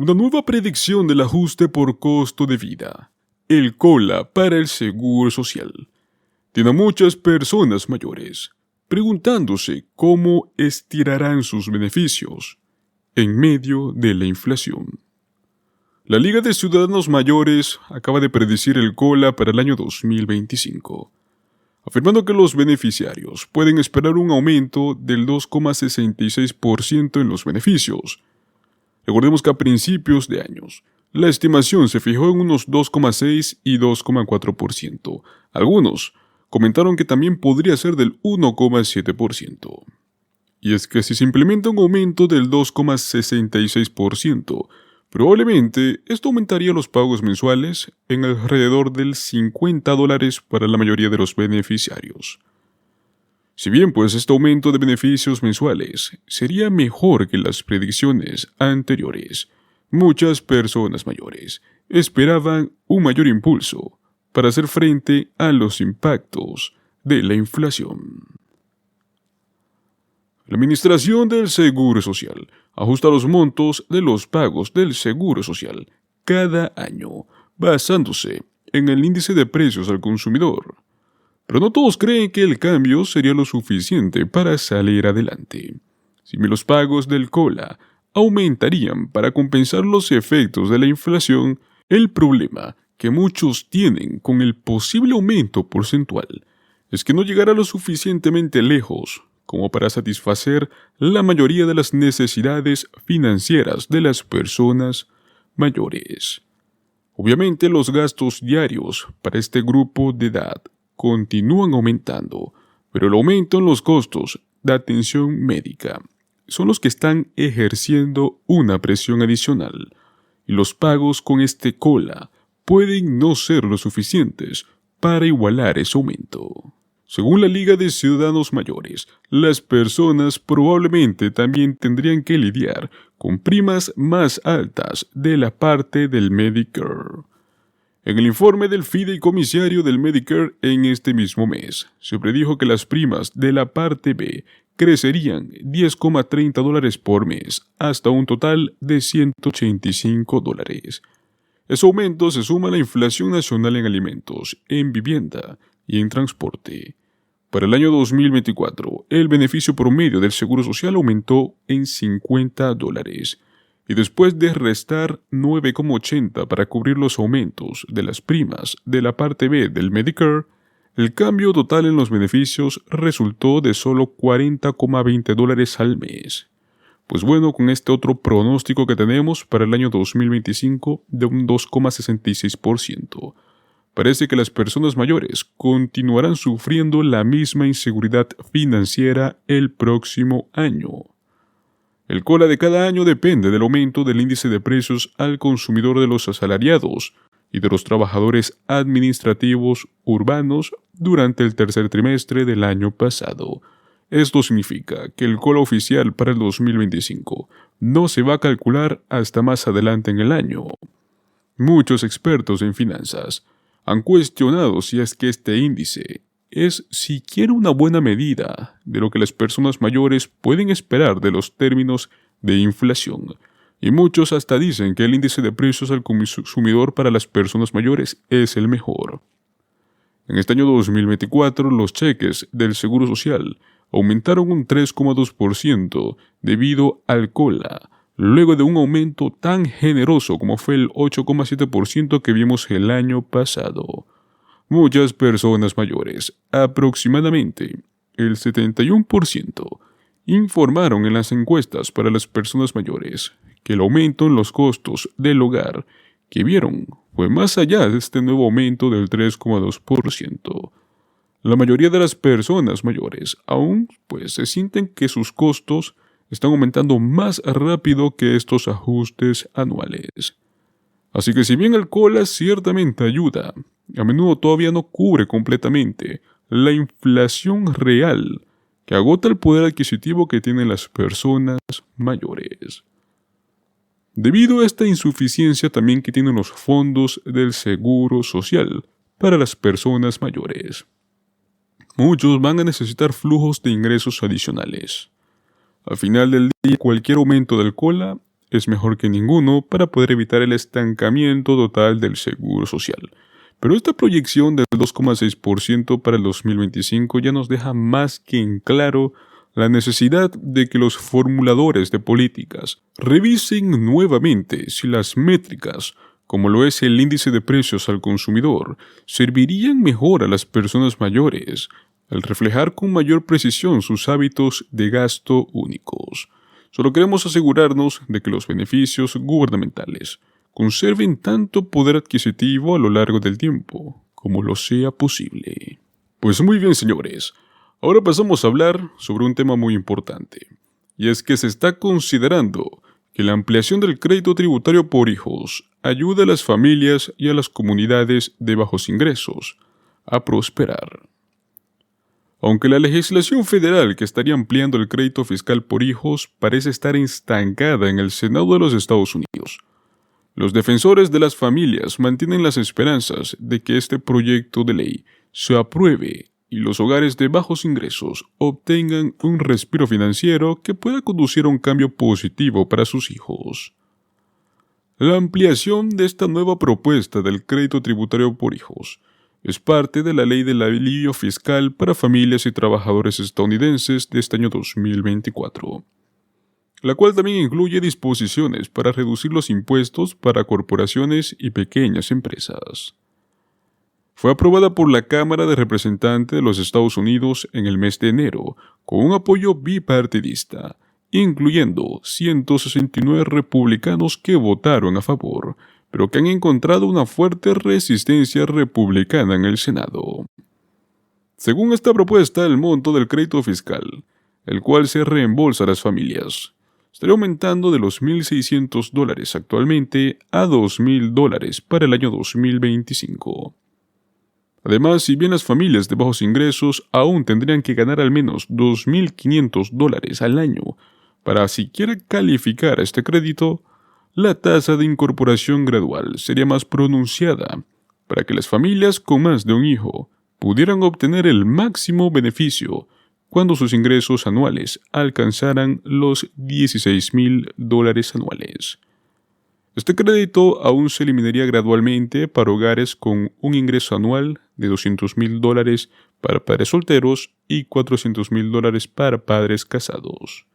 Una nueva predicción del ajuste por costo de vida. El COLA para el Seguro Social. Tiene a muchas personas mayores preguntándose cómo estirarán sus beneficios en medio de la inflación. La Liga de Ciudadanos Mayores acaba de predecir el COLA para el año 2025, afirmando que los beneficiarios pueden esperar un aumento del 2,66% en los beneficios. Recordemos que a principios de años, la estimación se fijó en unos 2,6 y 2,4%. Algunos comentaron que también podría ser del 1,7%. Y es que si se implementa un aumento del 2,66%, probablemente esto aumentaría los pagos mensuales en alrededor del $50 para la mayoría de los beneficiarios. Si bien pues este aumento de beneficios mensuales sería mejor que las predicciones anteriores, muchas personas mayores esperaban un mayor impulso para hacer frente a los impactos de la inflación. La Administración del Seguro Social ajusta los montos de los pagos del Seguro Social cada año, basándose en el índice de precios al consumidor. Pero no todos creen que el cambio sería lo suficiente para salir adelante. Si bien los pagos del COLA aumentarían para compensar los efectos de la inflación, el problema que muchos tienen con el posible aumento porcentual es que no llegará lo suficientemente lejos como para satisfacer la mayoría de las necesidades financieras de las personas mayores. Obviamente los gastos diarios para este grupo de edad continúan aumentando, pero el aumento en los costos de atención médica son los que están ejerciendo una presión adicional, y los pagos con este COLA pueden no ser lo suficientes para igualar ese aumento. Según la Liga de Ciudadanos Mayores, las personas probablemente también tendrían que lidiar con primas más altas de la parte del Medicare. En el informe del fideicomisario del Medicare en este mismo mes, se predijo que las primas de la parte B crecerían $10,30 por mes hasta un total de $185. Ese aumento se suma a la inflación nacional en alimentos, en vivienda y en transporte. Para el año 2024, el beneficio promedio del Seguro Social aumentó en $50, y después de restar 9,80 para cubrir los aumentos de las primas de la parte B del Medicare, el cambio total en los beneficios resultó de solo $40,20 al mes. Pues bueno, con este otro pronóstico que tenemos para el año 2025 de un 2,66%, parece que las personas mayores continuarán sufriendo la misma inseguridad financiera el próximo año. El COLA de cada año depende del aumento del índice de precios al consumidor de los asalariados y de los trabajadores administrativos urbanos durante el tercer trimestre del año pasado. Esto significa que el COLA oficial para el 2025 no se va a calcular hasta más adelante en el año. Muchos expertos en finanzas han cuestionado si es que este índice es siquiera una buena medida de lo que las personas mayores pueden esperar de los términos de inflación, y muchos hasta dicen que el índice de precios al consumidor para las personas mayores es el mejor. En este año 2024, los cheques del Seguro Social aumentaron un 3,2% debido al COLA, luego de un aumento tan generoso como fue el 8,7% que vimos el año pasado. Muchas personas mayores, aproximadamente el 71%, informaron en las encuestas para las personas mayores que el aumento en los costos del hogar que vieron fue más allá de este nuevo aumento del 3,2%. La mayoría de las personas mayores aún se sienten que sus costos están aumentando más rápido que estos ajustes anuales. Así que si bien el COLA ciertamente ayuda, a menudo todavía no cubre completamente la inflación real que agota el poder adquisitivo que tienen las personas mayores. Debido a esta insuficiencia también que tienen los fondos del Seguro Social para las personas mayores, muchos van a necesitar flujos de ingresos adicionales. Al final del día, cualquier aumento del COLA es mejor que ninguno para poder evitar el estancamiento total del seguro social. Pero esta proyección del 2,6% para el 2025 ya nos deja más que en claro la necesidad de que los formuladores de políticas revisen nuevamente si las métricas, como lo es el índice de precios al consumidor, servirían mejor a las personas mayores, al reflejar con mayor precisión sus hábitos de gasto únicos. Solo queremos asegurarnos de que los beneficios gubernamentales conserven tanto poder adquisitivo a lo largo del tiempo como lo sea posible. Pues muy bien, señores. Ahora pasamos a hablar sobre un tema muy importante, y es que se está considerando que la ampliación del crédito tributario por hijos ayuda a las familias y a las comunidades de bajos ingresos a prosperar. Aunque la legislación federal que estaría ampliando el crédito fiscal por hijos parece estar estancada en el Senado de los Estados Unidos, los defensores de las familias mantienen las esperanzas de que este proyecto de ley se apruebe y los hogares de bajos ingresos obtengan un respiro financiero que pueda conducir a un cambio positivo para sus hijos. La ampliación de esta nueva propuesta del crédito tributario por hijos es parte de la Ley del Alivio Fiscal para Familias y Trabajadores Estadounidenses de este año 2024, la cual también incluye disposiciones para reducir los impuestos para corporaciones y pequeñas empresas. Fue aprobada por la Cámara de Representantes de los Estados Unidos en el mes de enero, con un apoyo bipartidista, incluyendo 169 republicanos que votaron a favor, pero que han encontrado una fuerte resistencia republicana en el Senado. Según esta propuesta, el monto del crédito fiscal, el cual se reembolsa a las familias, estaría aumentando de los $1,600 actualmente a $2,000 para el año 2025. Además, si bien las familias de bajos ingresos aún tendrían que ganar al menos $2,500 al año para siquiera calificar a este crédito, la tasa de incorporación gradual sería más pronunciada para que las familias con más de un hijo pudieran obtener el máximo beneficio cuando sus ingresos anuales alcanzaran los $16,000 anuales. Este crédito aún se eliminaría gradualmente para hogares con un ingreso anual de $200,000 para padres solteros y $400,000 para padres casados.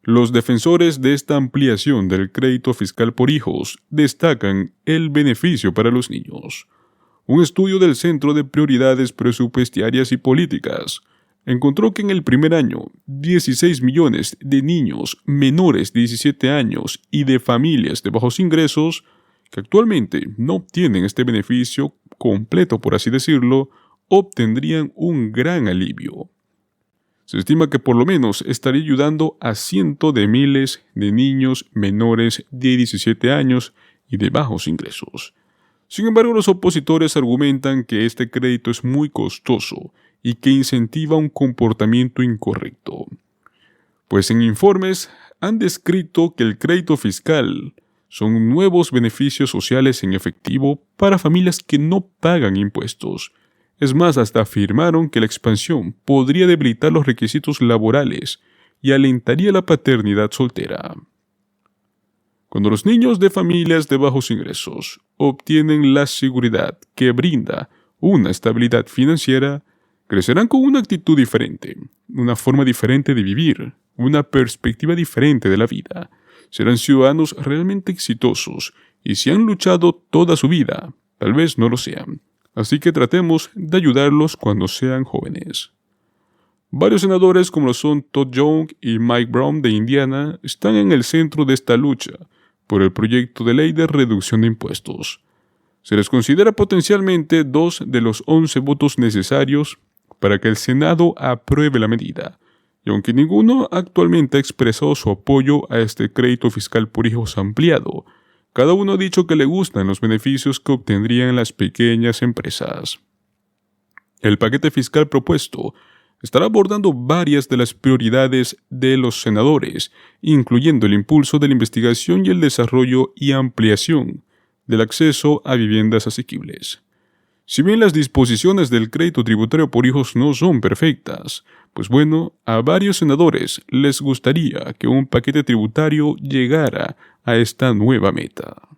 Los defensores de esta ampliación del crédito fiscal por hijos destacan el beneficio para los niños. Un estudio del Centro de Prioridades Presupuestarias y Políticas encontró que en el primer año, 16 millones de niños menores de 17 años y de familias de bajos ingresos, que actualmente no obtienen este beneficio completo, por así decirlo, obtendrían un gran alivio. Se estima que por lo menos estaría ayudando a cientos de miles de niños menores de 17 años y de bajos ingresos. Sin embargo, los opositores argumentan que este crédito es muy costoso y que incentiva un comportamiento incorrecto, pues en informes han descrito que el crédito fiscal son nuevos beneficios sociales en efectivo para familias que no pagan impuestos. Es más, hasta afirmaron que la expansión podría debilitar los requisitos laborales y alentaría la paternidad soltera. Cuando los niños de familias de bajos ingresos obtienen la seguridad que brinda una estabilidad financiera, crecerán con una actitud diferente, una forma diferente de vivir, una perspectiva diferente de la vida. Serán ciudadanos realmente exitosos y si han luchado toda su vida, tal vez no lo sean. Así que tratemos de ayudarlos cuando sean jóvenes. Varios senadores como lo son Todd Young y Mike Brown de Indiana están en el centro de esta lucha por el proyecto de ley de reducción de impuestos. Se les considera potencialmente 2 de los 11 votos necesarios para que el Senado apruebe la medida, y aunque ninguno actualmente ha expresado su apoyo a este crédito fiscal por hijos ampliado, cada uno ha dicho que le gustan los beneficios que obtendrían las pequeñas empresas. El paquete fiscal propuesto estará abordando varias de las prioridades de los senadores, incluyendo el impulso de la investigación y el desarrollo y ampliación del acceso a viviendas asequibles. Si bien las disposiciones del crédito tributario por hijos no son perfectas, pues bueno, a varios senadores les gustaría que un paquete tributario llegara a esta nueva meta.